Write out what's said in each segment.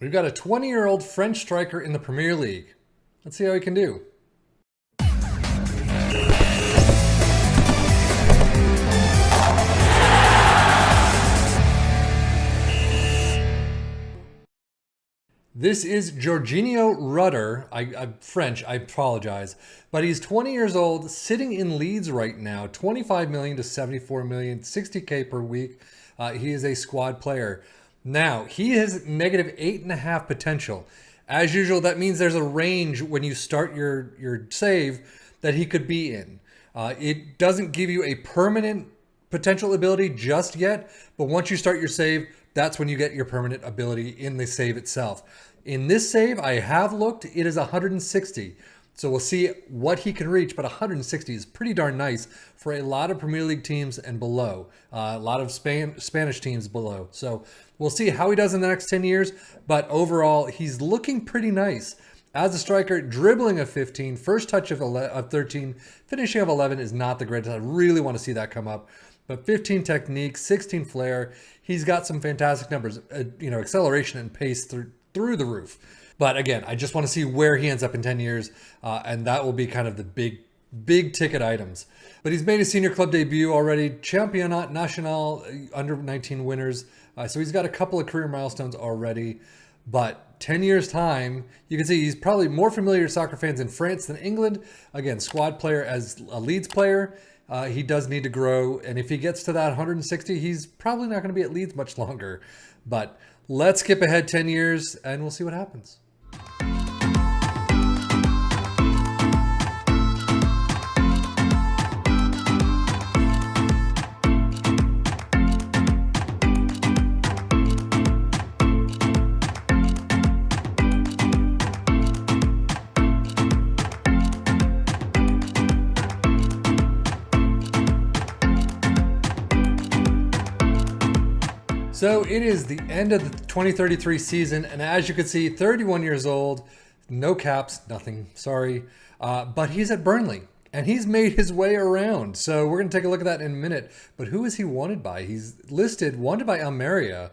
We've got a 20-year-old French striker in the Premier League. Let's see how he can do. This is Georginio Rutter. I'm French, I apologize. But he's 20 years old, sitting in Leeds right now, 25 million to 74 million, 60K per week. He is a squad player. Now, he has negative 8.5 potential. As usual, that means there's a range when you start your save that he could be in. It doesn't give you a permanent potential ability just yet, but once you start your save, that's when you get your permanent ability in the save itself. In this save, I have looked, it is 160. So we'll see what he can reach, but 160 is pretty darn nice for a lot of Premier League teams and below, a lot of Spanish teams below. So we'll see how he does in the next 10 years, but overall, he's looking pretty nice. As a striker, dribbling of 15, first touch of 13, finishing of 11 is not the greatest. I really want to see that come up. But 15 technique, 16 flair. He's got some fantastic numbers, acceleration and pace through the roof. But again, I just want to see where he ends up in 10 years, and that will be kind of the big ticket items. But he's made his senior club debut already, Championnat National under 19 winners. So he's got a couple of career milestones already. But 10 years time, you can see he's probably more familiar to soccer fans in France than England. Again, squad player as a Leeds player. He does need to grow, and if he gets to that 160, he's probably not going to be at Leeds much longer. But let's skip ahead 10 years, and we'll see what happens. So it is the end of the 2033 season, and as you can see, 31 years old, no caps, nothing, sorry, but he's at Burnley, and he's made his way around. So we're going to take a look at that in a minute. But who is he wanted by? He's listed, wanted by Almeria.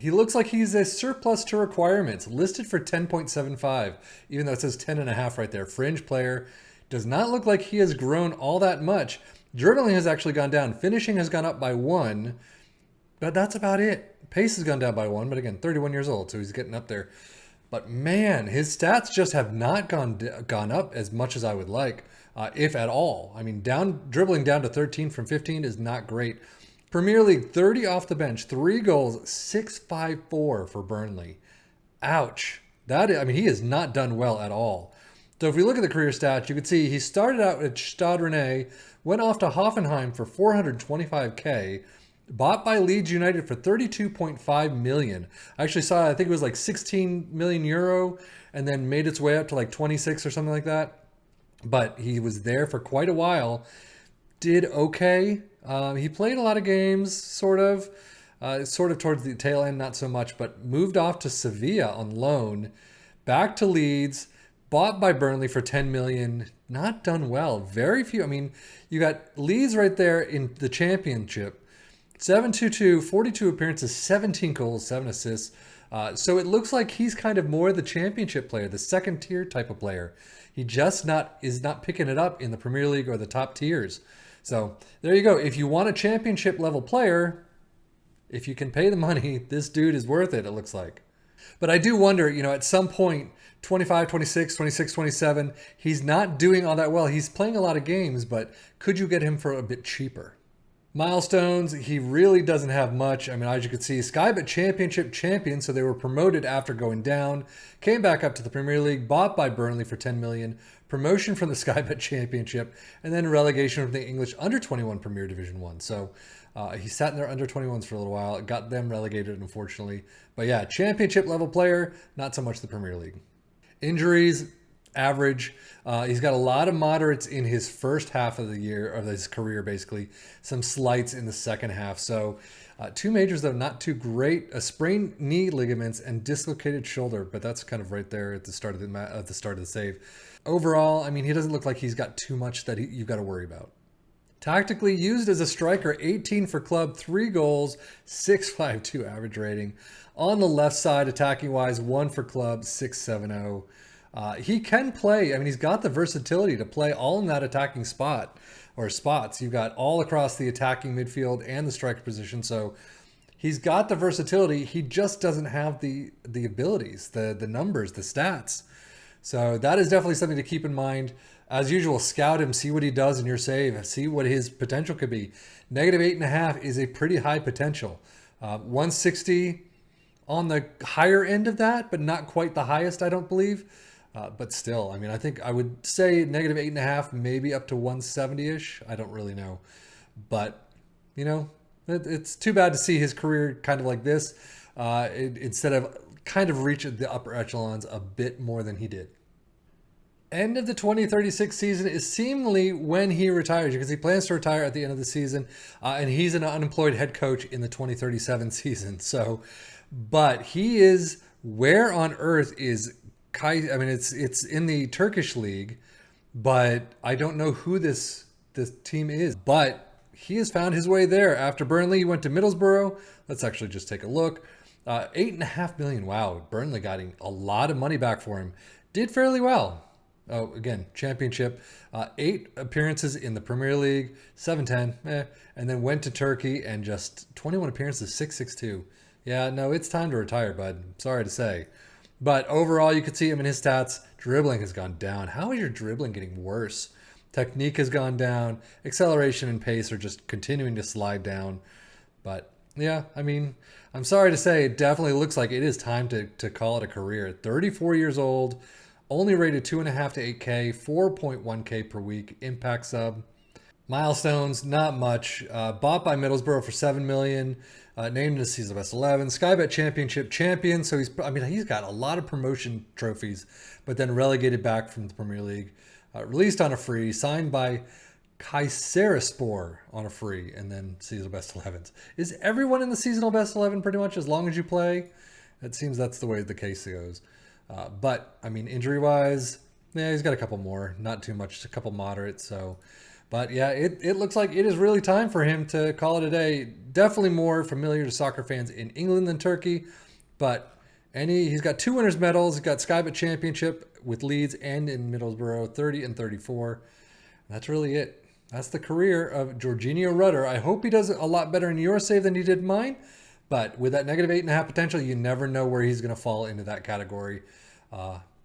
He looks like he's a surplus to requirements, listed for 10.75, even though it says 10.5 right there. Fringe player, does not look like he has grown all that much. Dribbling has actually gone down. Finishing has gone up by 1. But that's about it. Pace has gone down by 1, but again, 31 years old, so he's getting up there. But man, his stats just have not gone up as much as I would like, if at all. I mean, dribbling down to 13 from 15 is not great. Premier League, 30 off the bench, 3 goals, 6.54 for Burnley. Ouch. He has not done well at all. So if we look at the career stats, you can see he started out at Stade Rennais, went off to Hoffenheim for 425K, bought by Leeds United for 32.5 million. I actually saw, I think it was like 16 million euro, and then made its way up to like 26 or something like that. But he was there for quite a while. Did okay. He played a lot of games, sort of towards the tail end, not so much, but moved off to Sevilla on loan, back to Leeds, bought by Burnley for 10 million. Not done well. Very few. I mean, you got Leeds right there in the championship. 7-2-2, 42 appearances, 17 goals, 7 assists. So it looks like he's kind of more the championship player, the second tier type of player. He just is not picking it up in the Premier League or the top tiers. So there you go. If you want a championship level player, if you can pay the money, this dude is worth it, it looks like. But I do wonder, at some point, 25, 26, 26, 27, he's not doing all that well. He's playing a lot of games, but could you get him for a bit cheaper? Milestones, he really doesn't have much. I mean, as you can see, Sky Bet Championship champion, so they were promoted after going down, came back up to the Premier League, bought by Burnley for 10 million, promotion from the Sky Bet Championship, and then relegation from the English Under-21 Premier Division 1. So he sat in their Under-21s for a little while, got them relegated, unfortunately. But yeah, championship level player, not so much the Premier League. Injuries, average. He's got a lot of moderates in his first half of the year, of his career, basically. Some slights in the second half. So 2 majors, though, not too great. A sprained knee ligaments and dislocated shoulder, but that's kind of right there at the start of the save. Overall, I mean, he doesn't look like he's got too much that you've got to worry about. Tactically used as a striker, 18 for club, 3 goals, 6.52 average rating. On the left side, attacking wise, 1 for club, 6.70. He can play. I mean, he's got the versatility to play all in that attacking spot or spots. You've got all across the attacking midfield and the striker position. So he's got the versatility. He just doesn't have the abilities, the numbers, the stats. So that is definitely something to keep in mind. As usual, scout him, see what he does in your save, see what his potential could be. -8.5 is a pretty high potential. 160 on the higher end of that, but not quite the highest, I don't believe. But still, I mean, I think I would say -8.5, maybe up to 170-ish. I don't really know. But, you know, it's too bad to see his career kind of like this instead of kind of reach the upper echelons a bit more than he did. End of the 2036 season is seemingly when he retires, because he plans to retire at the end of the season, and he's an unemployed head coach in the 2037 season. So, but he is, where on earth is Kai? I mean, it's in the Turkish league, but I don't know who this team is. But he has found his way there. After Burnley, he went to Middlesbrough. Let's actually just take a look. 8.5 million. Wow, Burnley got a lot of money back for him. Did fairly well. Oh, again, championship, 8 appearances in the Premier League, 7-10, and then went to Turkey and just 21 appearances, 6.62. Yeah, no, it's time to retire, bud. Sorry to say. But overall, you could see him in his stats. Dribbling has gone down. How is your dribbling getting worse? Technique has gone down. Acceleration and pace are just continuing to slide down. But yeah, I mean, I'm sorry to say, it definitely looks like it is time to call it a career. 34 years old. Only rated 2.5 to 8K, 4.1K per week, impact sub. Milestones, not much. Bought by Middlesbrough for $7 million. Named in the season best 11. Sky Bet Championship champion. So he's got a lot of promotion trophies, but then relegated back from the Premier League. Released on a free, signed by Kayserispor on a free, and then seasonal best 11s. Is everyone in the seasonal best 11 pretty much as long as you play? It seems that's the way the case goes. But, I mean, injury-wise, yeah, he's got a couple more. Not too much, a couple moderate. So, but, yeah, it looks like it is really time for him to call it a day. Definitely more familiar to soccer fans in England than Turkey. But he's got 2 winners' medals. He's got Sky Bet Championship with Leeds and in Middlesbrough, 30 and 34. And that's really it. That's the career of Georginio Rutter. I hope he does a lot better in your save than he did mine. But with that -8.5 potential, you never know where he's going to fall into that category.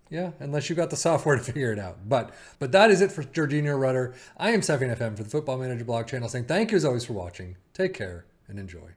Yeah, unless you got the software to figure it out. But that is it for Georginio Rutter. I am Stefan FM for the Football Manager blog channel saying thank you as always for watching. Take care and enjoy.